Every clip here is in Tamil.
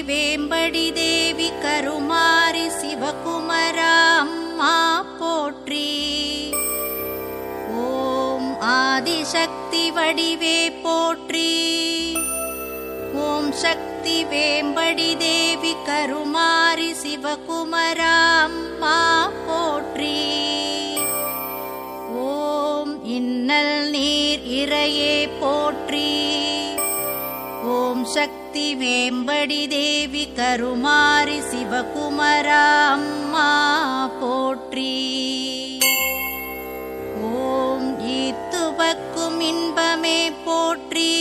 வேம்படி தேவி கருமாரி சிவகுமரா அம்மா போற்றி. ஓம் ஆதிசக்தி வடிவே போற்றி. ஓம் சக்தி வேம்படி தேவி கருமாரி சிவகுமரா அம்மா போற்றி. ஓம் இன்னல் நீர் இறையே போற்றி. ஓம் சக்தி வேம்படி தேவி கருமாரி சிவகுமரா அம்மா போற்றி. ஓம் ஈத்துவக்கும் இன்பமே போற்றி.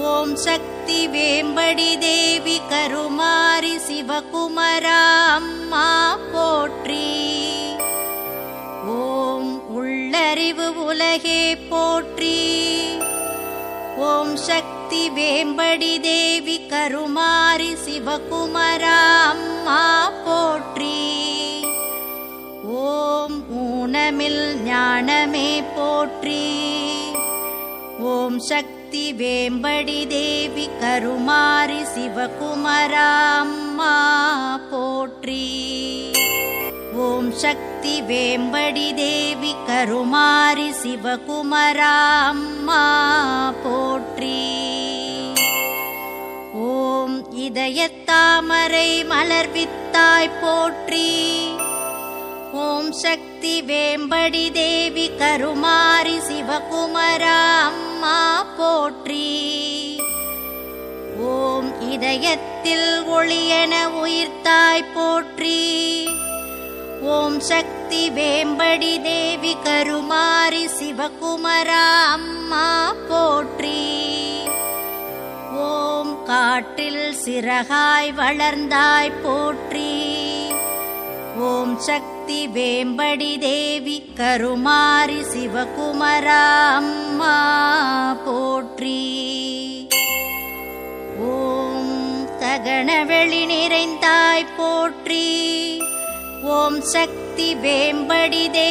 ஓம் சக்தி வேம்படி தேவி கருமாரி சிவகுமரா அம்மா போற்றி. ஓம் உள்ளறிவு உலகே போற்றி. ஓம் சக்தி வேம்படி தேவி கருமாரி சிவகுமரா அம்மா போற்றி. ஓம் ஊனமில் ஞானமே போற்றி. ஓம் சக்தி வேம்படி தேவி கருமாரி சிவகுமரா அம்மா போற்றி. ஓம் சக்தி வேம்படி தேவி கருமாரி சிவகுமரா அம்மா போற்றி. ஓம் இதயத்தாமரை மலர்வித்தாய் போற்றி. ஓம் சக்தி வேம்படி தேவி கருமாரி சிவகுமரா அம்மா போற்றி. ஓம் இதயத்தில் ஒளியென உயிர்த்தாய் போற்றி. ஓம் சக்தி வேம்படி தேவி கருமாரி சிவகுமரா அம்மா போற்றி. ஓம் காற்றில் சிறகாய் வளர்ந்தாய் போற்றி. ஓம் சக்தி வேம்படி தேவி கருமாரி சிவகுமரா அம்மா போற்றி. ஓம் ககனவெளி நிறைந்தாய் போற்றி. ஓம் சக்தி வேம்படி தேவி